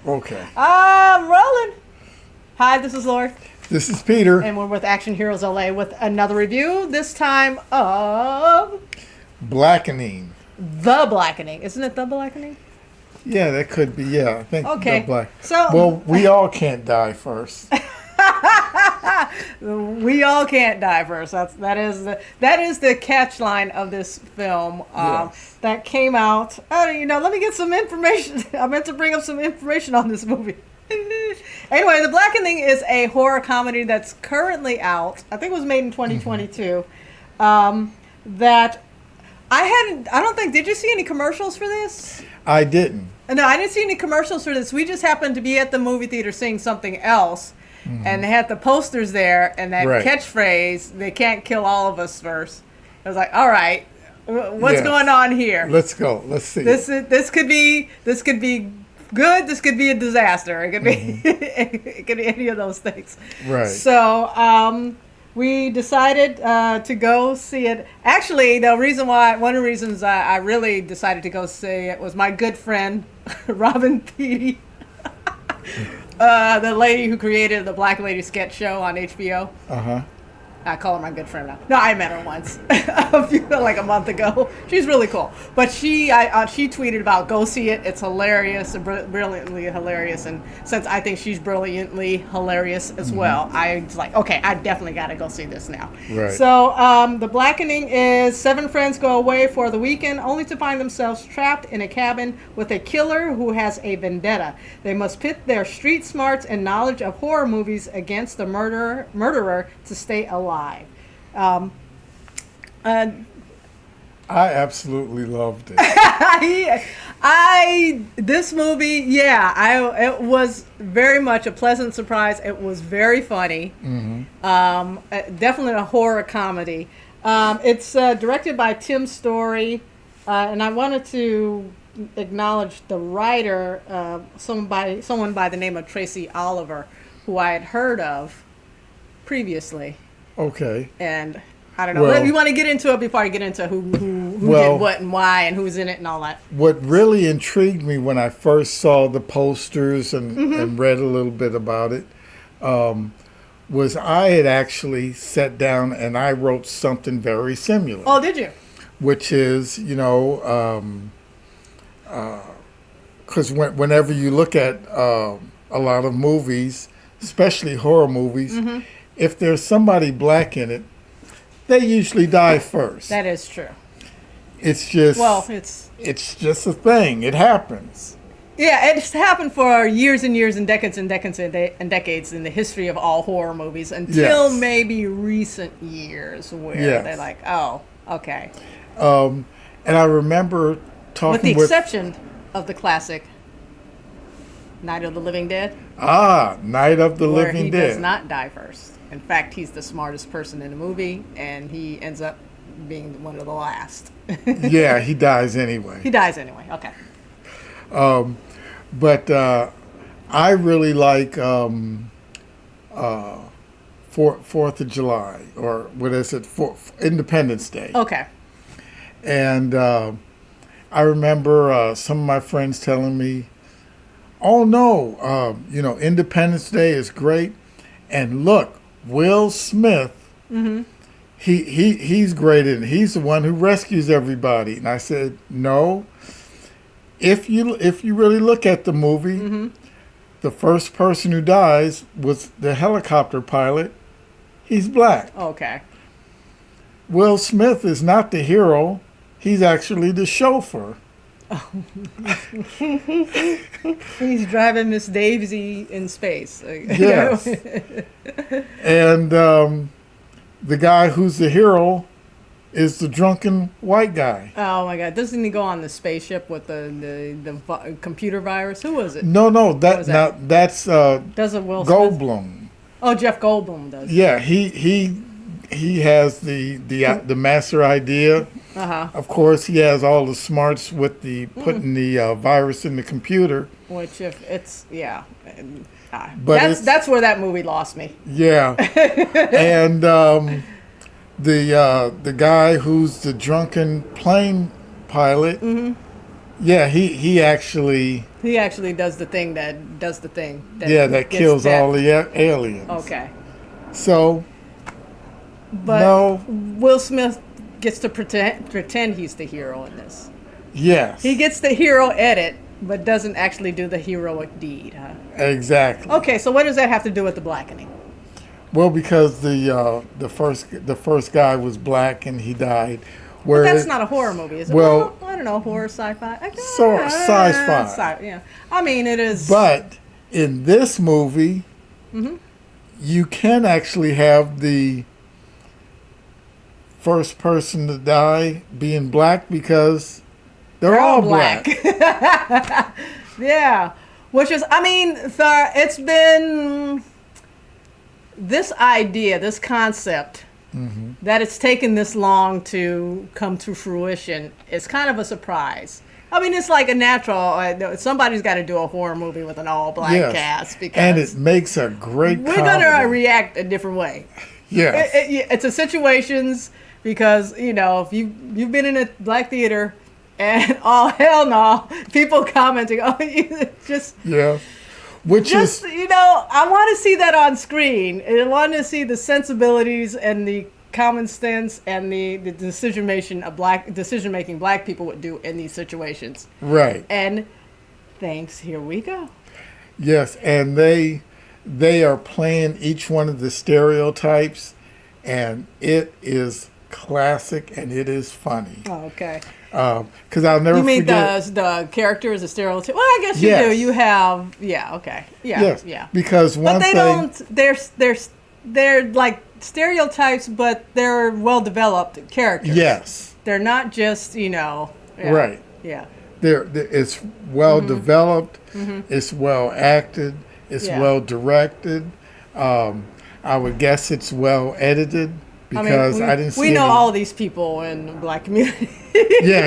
Okay. I'm rolling. Hi, this is Laurie. This is Peter. And we're with Action Heroes LA with another review, this time of Blackening. The Blackening. Isn't it The Blackening? Yeah, that could be. Yeah, I think. Okay. So. Well, we all can't die first. We all can't die first. That is the catch line of this film Yes. that came out. Let me get some information. I meant to bring up some information on this movie. Anyway, The Blackening is a horror comedy that's currently out. I think it was made in 2022. That I don't think. Did you see any commercials for this? I didn't. No, I didn't see any commercials for this. We just happened to be at the movie theater seeing something else. And they had the posters there and that catchphrase, "They can't kill all of us first." I was like, all right, what's going on here? Let's go. Let's see. This could be good. This could be a disaster. It could be it could be any of those things. Right. So we decided to go see it. Actually, one of the reasons I really decided to go see it was my good friend Robin Thede. The lady who created the Black Lady sketch show on HBO. Uh-huh. I call her my good friend now. No, I met her once, like a month ago. She's really cool. But she tweeted about go see it. It's hilarious, brilliantly hilarious. And since I think she's brilliantly hilarious as well, I was like, okay, I definitely got to go see this now. Right. So The Blackening is 7 friends go away for the weekend only to find themselves trapped in a cabin with a killer who has a vendetta. They must pit their street smarts and knowledge of horror movies against the murderer to stay alive. I absolutely loved it. This movie, it was very much a pleasant surprise. It was very funny. Definitely a horror comedy. It's directed by Tim Story, and I wanted to acknowledge the writer, someone by the name of Tracy Oliver, who I had heard of previously. Okay. And I don't know. You want to get into it before I get into who did what and why and who's in it and all that? What really intrigued me when I first saw the posters and read a little bit about it was I had actually sat down and I wrote something very similar. Oh, did you? Which is, because whenever you look at a lot of movies, especially horror movies, if there's somebody black in it, they usually die first. That is true. It's just it's just a thing. It happens. Yeah, it's happened for years and years and decades and decades and decades in the history of all horror movies until maybe recent years where they're like, oh, okay. And I remember talking with the exception of the classic Night of the Living Dead. Night of the Living Dead. Where he does not die first. In fact, he's the smartest person in the movie, and he ends up being one of the last. Yeah, he dies anyway. He dies anyway. Okay. But I really like 4th of July, or what is it? Independence Day. Okay. And I remember some of my friends telling me, "Oh no, Independence Day is great, and look, Will Smith, he's great in it. He's the one who rescues everybody." And I said, "No. If you really look at the movie, the first person who dies was the helicopter pilot. He's black. Okay. Will Smith is not the hero. He's actually the chauffeur." He's driving Miss Daisy in space. Yes. And the guy who's the hero is the drunken white guy. Oh my God! Doesn't he go on the spaceship with the computer virus? Who was it? No, that's does it Will Smith? Goldblum. Oh, Jeff Goldblum does. Yeah, he has the master idea. Of course, he has all the smarts with the putting the virus in the computer. Which, if it's but that's where that movie lost me. Yeah, and the guy who's the drunken plane pilot, Yeah, he actually He actually does the thing that does the thing. that gets kills that. all the aliens. Okay. So But no, Will Smith gets to pretend he's the hero in this. yes, He gets the hero edit, but doesn't actually do the heroic deed, huh? exactly. Okay, so what does that have to do with the blackening? Well, because the first guy was black and he died. But that's not a horror movie, is it? Well, I don't know, horror, sci-fi. I guess, sci-fi. Yeah, I mean it is. But in this movie, you can actually have the first person to die being black because they're all black. Yeah, which is, I mean, it's been this idea, this concept. That it's taken this long to come to fruition is kind of a surprise. I mean, it's like a natural. Somebody's got to do a horror movie with an all-black cast because and it makes a great. We're gonna react a different way. Yes, it's a situations because if you've been in a black theater and oh hell no, people commenting, oh you just Which is, I want to see that on screen. I want to see the sensibilities and the common sense and the decision making black people would do in these situations. Right. And thanks, here we go. Yes, and they are playing each one of the stereotypes, and it is classic and it is funny. Oh, okay. Because I'll never forget. You mean forget the character is a stereotype? Well, I guess you do. You have, okay. Yeah, yes. Yeah. Because one thing... But they don't, they're like stereotypes, but they're well-developed characters. Yes. They're not just, Right. Yeah. It's well-developed, it's well-acted, it's well-directed. I would guess it's well-edited. Because I didn't see we know all these people in the black community. Yeah.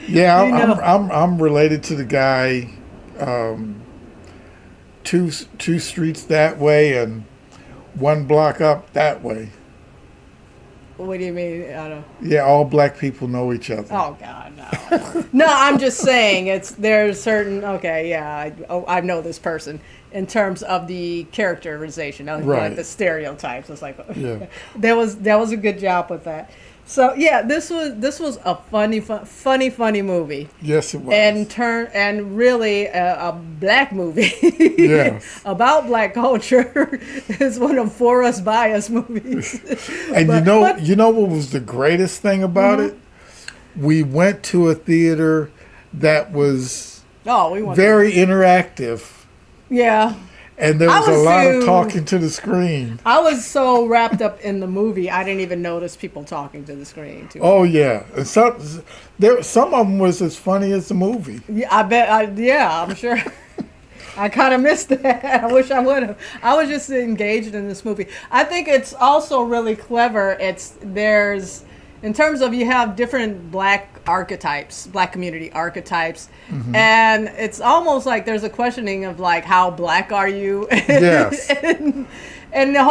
Yeah, I'm related to the guy, two streets that way and one block up that way. What do you mean? I don't. Yeah, all black people know each other. Oh God, no. No, I'm just saying there's certain. Okay, yeah, I know this person. In terms of the characterization, like the stereotypes, it's like that was a good job with that. So yeah, this was a funny movie. Yes, it was. And really a black movie. Yes. About black culture. It's one of For Us By Us movies. And you know what was the greatest thing about it? We went to a theater that was very interactive. Yeah. And there was a lot of talking to the screen. I was so wrapped up in the movie, I didn't even notice people talking to the screen. Oh, yeah. And some of them was as funny as the movie. Yeah, I bet. I'm sure. I kind of missed that. I wish I would have. I was just engaged in this movie. I think it's also really clever. In terms of you have different black archetypes, black community archetypes, and it's almost like there's a questioning of like how black are you? Yes. and the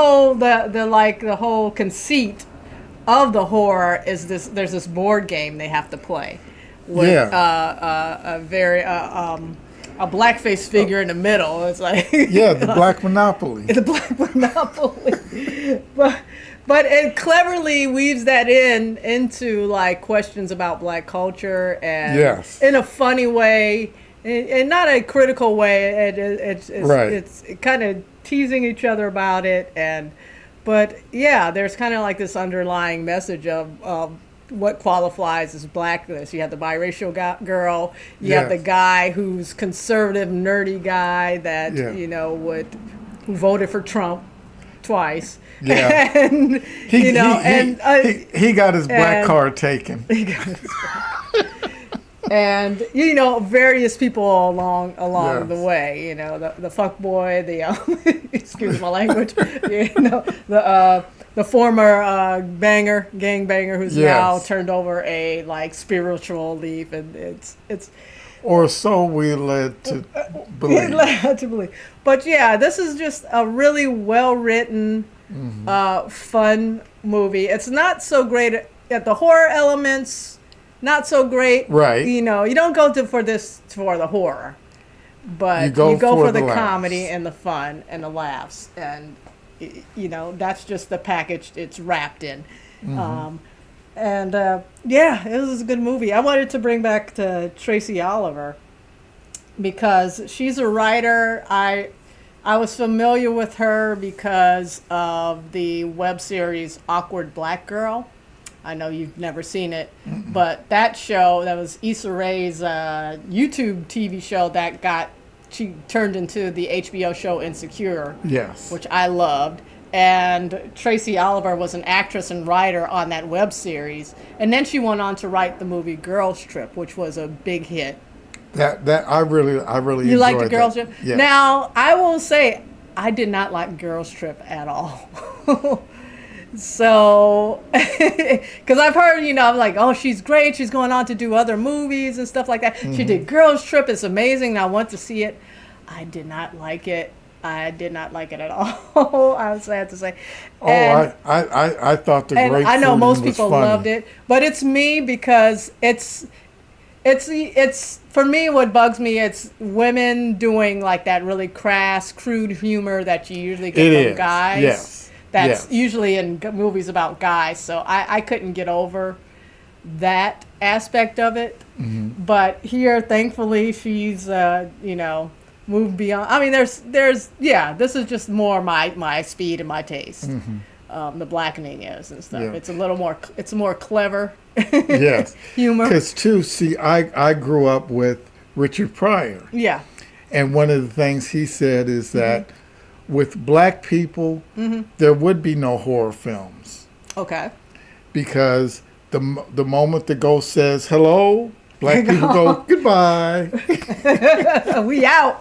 whole conceit of the horror is this. There's this board game they have to play with a blackface figure in the middle. It's like the Black Monopoly. The Black Monopoly, But it cleverly weaves that into like questions about black culture and in a funny way, and not a critical way. It's kind of teasing each other about it, but there's kind of like this underlying message of what qualifies as blackness. You have the biracial girl, you have the guy who's conservative, nerdy guy that who voted for Trump twice. Yeah, and he got his black card taken. He got his and various people along the way. The fuck boy, excuse my language. The former gang banger who's now turned over a like spiritual leaf, and it's. Or so we led to believe. But this is just a really well-written, fun movie. It's not so great at the horror elements. not so great. Right. You know, you don't go for the horror, but You go for the the laughs. comedy and the fun and the laughs, and you know, that's just the package it's wrapped in. Yeah, it was a good movie. I wanted to bring back to Tracy Oliver because she's a writer. I was familiar with her because of the web series Awkward Black Girl. I know you've never seen it, but that show, that was Issa Rae's YouTube TV show she turned into the HBO show Insecure. Yes. Which I loved. And Tracy Oliver was an actress and writer on that web series. And then she went on to write the movie Girls Trip, which was a big hit. That I really You enjoyed like the Girls that. Trip? Yes. Now, I will say, I did not like Girls Trip at all. So, because I've heard, you know, I'm like, oh, she's great. She's going on to do other movies and stuff like that. She did Girls Trip. It's amazing. I want to see it. I did not like it. I did not like it at all. I was sad to say. I thought the grapefruit I know most was people funny. loved it, but it's me because it's for me, what bugs me, it's women doing like that really crass, crude humor that you usually get from guys. Yes. That's usually in movies about guys. So I couldn't get over that aspect of it. But here, thankfully, she's you know, moved beyond. I mean, there's this is just more my speed and my taste. The Blackening is and stuff. Yeah. It's a little more. It's more clever. Yes. Humor. Because too, see, I grew up with Richard Pryor, Yeah. and one of the things he said is that with black people, there would be no horror films Okay. because the moment the ghost says hello, black people go goodbye. We out.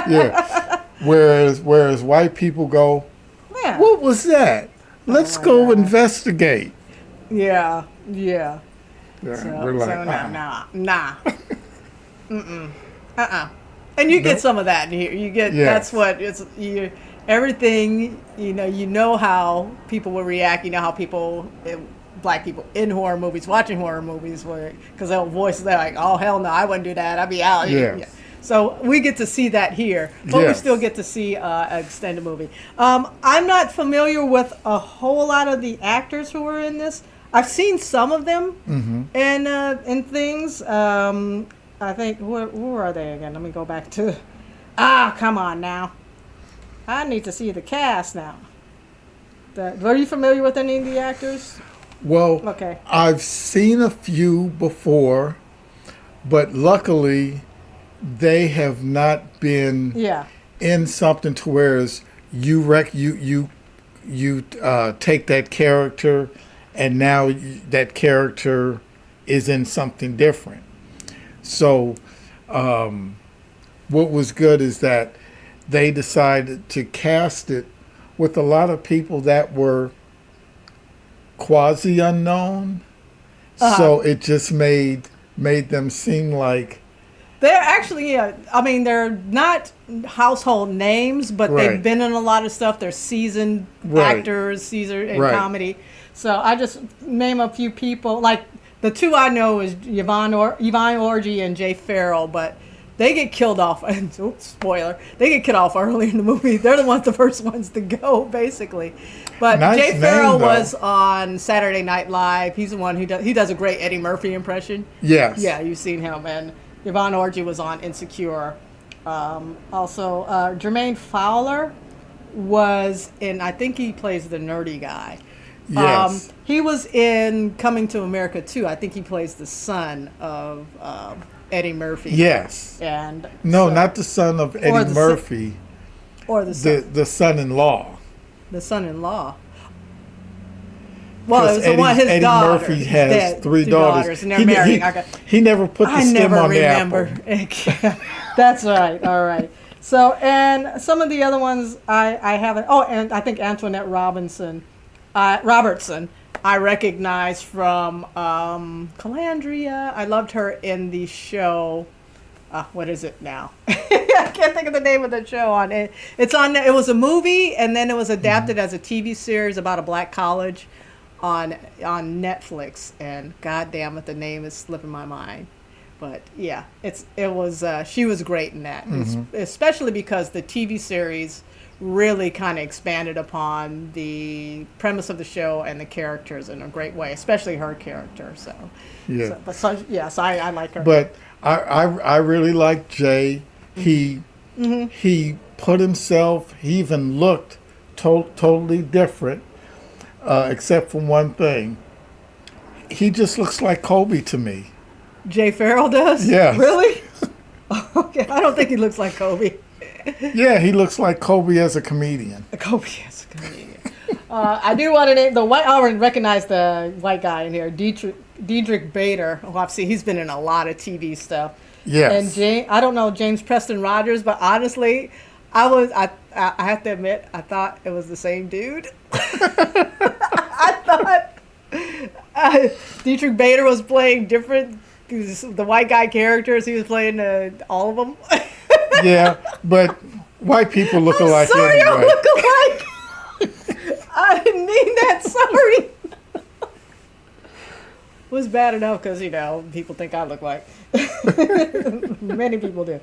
Yeah. Whereas white people go, Yeah. what was that? Let's my go God. investigate. Yeah. Yeah. Yeah, So, we're like, nah. And you get some of that here. You get that's what it's everything. You know how people will react. You know how people, black people in horror movies, watching horror movies, because they'll voice they're like, oh hell no, I wouldn't do that. I'd be out. Yes. Yeah. So we get to see that here, but we Yes. still get to see an extended movie. I'm not familiar with a whole lot of the actors who are in this. I've seen some of them in things. I think where are they again? Let me go back to. Come on now. I need to see the cast now. Are you familiar with any of the actors? well, Okay. I've seen a few before, but luckily they have not been Yeah. in something to whereas you take that character and now that character is in something different. So what was good is that they decided to cast it with a lot of people that were quasi unknown. So it just made them seem like They're actually, I mean, they're not household names, but Right. they've been in a lot of stuff. They're seasoned Right. actors, seasoned in Right. comedy. So I just name a few people. Like the two I know is Yvonne Orji and Jay Farrell, but they get killed off. Oops, spoiler. They get killed off early in the movie. They're the first ones to go, basically. But Nice Jay name, Farrell though. was on Saturday Night Live. He's the one who does a great Eddie Murphy impression. yes. Yeah, you've seen him. And Yvonne Orji was on Insecure. Also, Jermaine Fowler was in, I think he plays the nerdy guy. Yes. He was in Coming to America too. I think he plays the son of Eddie Murphy. Yes. And No, so- not the son of Eddie the Murphy. or the son, The son-in-law. the son-in-law. Well, it was Because his Eddie daughter. Murphy He's has dead. three Two daughters. and they're married. Okay. He never put the I stem never on remember. the apple. That's right. All right. So, and some of the other ones I haven't. Oh, and I think Antoinette Robertson, I recognize from Calandria. I loved her in the show. What is it now? I can't think of the name of the show on it. It's on. It was a movie, and then it was adapted as a TV series about a black college. on Netflix, and God damn it, the name is slipping my mind. But yeah, she was great in that, especially because the TV series really kind of expanded upon the premise of the show and the characters in a great way, especially her character. So Yeah. Yes, I like her. But I really like Jay. He put himself. He even looked totally different, except for one thing. He just looks like Kobe to me. Jay Farrell does? Yes. Really? Okay, I don't think he looks like Kobe. Yeah, he looks like Kobe as a comedian. Kobe as a comedian. I do want to name the white. I already recognize the white guy in here, Diedrich Bader. Oh, obviously, he's been in a lot of TV stuff. Yes. And I don't know James Preston Rogers, but honestly, I have to admit, I thought it was the same dude. I thought Diedrich Bader was playing different. The white guy characters, he was playing all of them. Yeah, but white people look alike sorry, anyway. I look alike. I didn't mean that. Sorry. It was bad enough because, people think I look like. Many people do.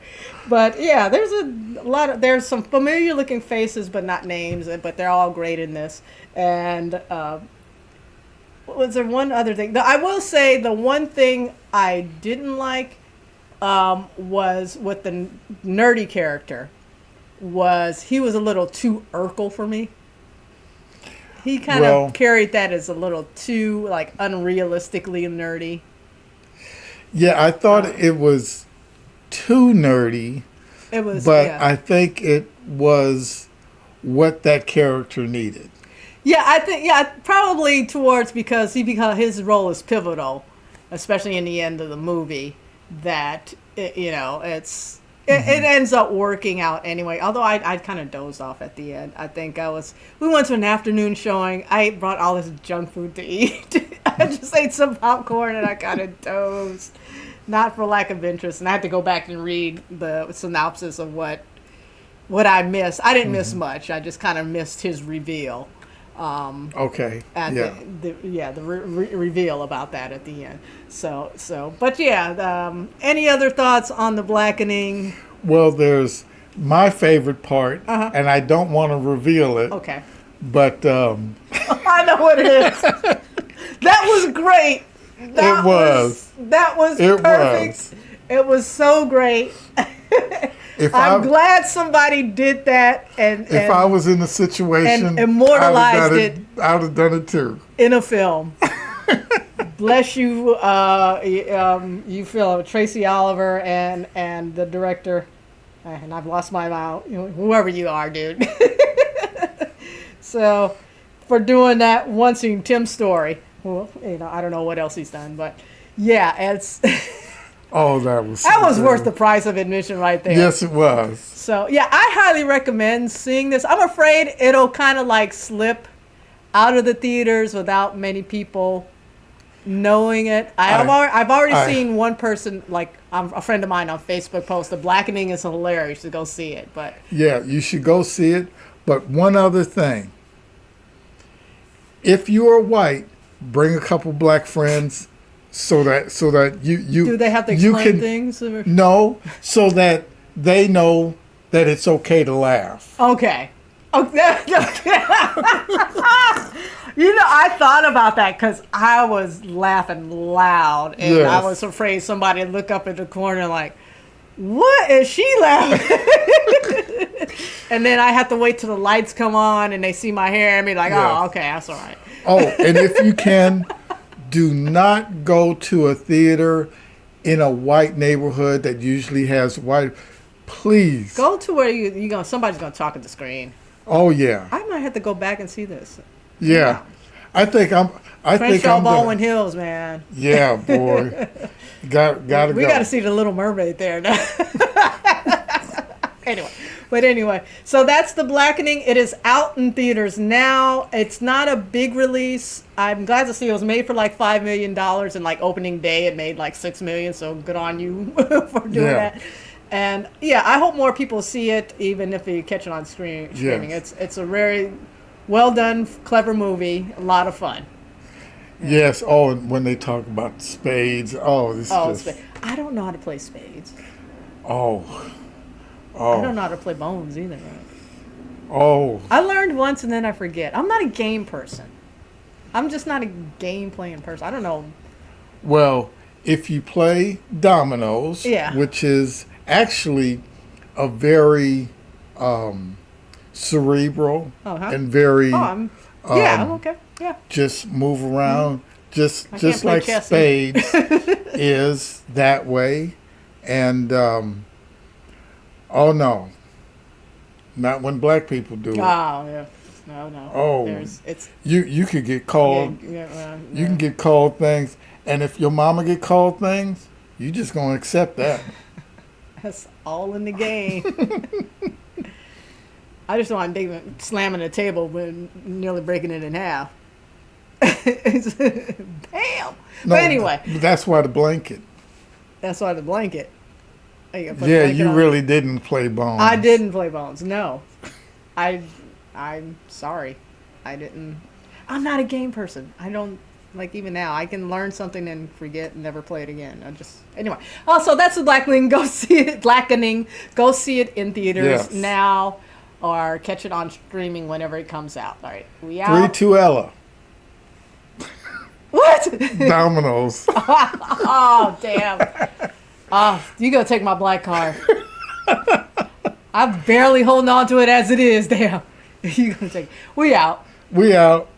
But yeah, there's some familiar looking faces, but not names, but they're all great in this. And was there one other thing? I will say the one thing I didn't like was with the nerdy character. He was a little too Urkel for me. He kind of carried that as a little too unrealistically nerdy. Yeah, I thought it was too nerdy. It was, but yeah. I think it was what that character needed. Yeah, I think probably towards because his role is pivotal, especially in the end of the movie. That it ends up working out anyway. Although I kind of dozed off at the end. I think we went to an afternoon showing. I brought all this junk food to eat. I just ate some popcorn and I kind of dozed, not for lack of interest. And I had to go back and read the synopsis of what I missed. I didn't miss much. I just kind of missed his reveal. Okay. And yeah. the reveal about that at the end. But yeah. Any other thoughts on the Blackening? Well, there's my favorite part, and I don't want to reveal it. Okay. But I know what it is. That was great. That was perfect. It was so great. I'm glad somebody did that, and if I was in the situation and immortalized it, I would have done it too in a film. Bless you, you feel Tracy Oliver and the director, and I've lost my mouth. Whoever you are, dude. So, for doing that one scene, Tim's story. Well, I don't know what else he's done, but yeah, it's. Oh, that was worth the price of admission right there. Yes, it was. So, yeah, I highly recommend seeing this. I'm afraid it'll kind of slip out of the theaters without many people knowing it. I've already seen one person, a friend of mine on Facebook post, The Blackening is hilarious. You should go see it. But yeah, you should go see it. But one other thing. If you are white, bring a couple black friends. So that you do they have to explain things? Or? No, so that they know that it's okay to laugh. Okay. I thought about that because I was laughing loud, and yes. I was afraid somebody would look up in the corner like, "What is she laughing?" And then I have to wait till the lights come on and they see my hair and be like, yes. "Oh, okay, that's all right." Oh, and if you can. Do not go to a theater in a white neighborhood that usually has white. Please go to where somebody's gonna talk at the screen. Oh yeah. I might have to go back and see this. Yeah, I think I'm. Baldwin Hills, man. Yeah, boy. Gotta go. We got to see the Little Mermaid there now. Anyway, so that's The Blackening. It is out in theaters now. It's not a big release. I'm glad to see it was made for $5 million, and opening day it made $6 million. So good on you for doing that. And yeah, I hope more people see it, even if you catch it on streaming. Yes. It's a very well done, clever movie. A lot of fun. Yes. Oh, and when they talk about spades, oh, this Oh, is just, I don't know how to play spades. oh, I don't oh, know how to play bones either. Right? oh. I learned once and then I forget. I'm not a game person. I'm just not a game playing person. I don't know. Well, if you play dominoes, Yeah. which is actually a very cerebral Oh, huh? and very Oh, yeah, I'm um, okay. Yeah. just move around, I can't just play like chess. spades is that way, and oh no, not when black people do Oh, it. yeah. No. Oh, It's you could get called. You can get called things, and if your mama get called things, you just gonna accept that. That's all in the game. I just don't want David slamming the table when nearly breaking it in half. Bam! No, But anyway, that's why the blanket. that's why the blanket. You gotta put a Yeah, blanket you on. really didn't play bones. I didn't play bones. No, I'm sorry. I didn't. I'm not a game person. I don't like even now. I can learn something and forget and never play it again. I just anyway. Also, that's the Blackening. Go see it. Blackening. Go see it in theaters Yes. now, or catch it on streaming whenever it comes out. All right, we 3 out. 2 Ella. What? Dominoes. Oh damn. Oh, you gotta take my black card. I'm barely holding on to it as it is. Damn. You gonna take? We out. We out.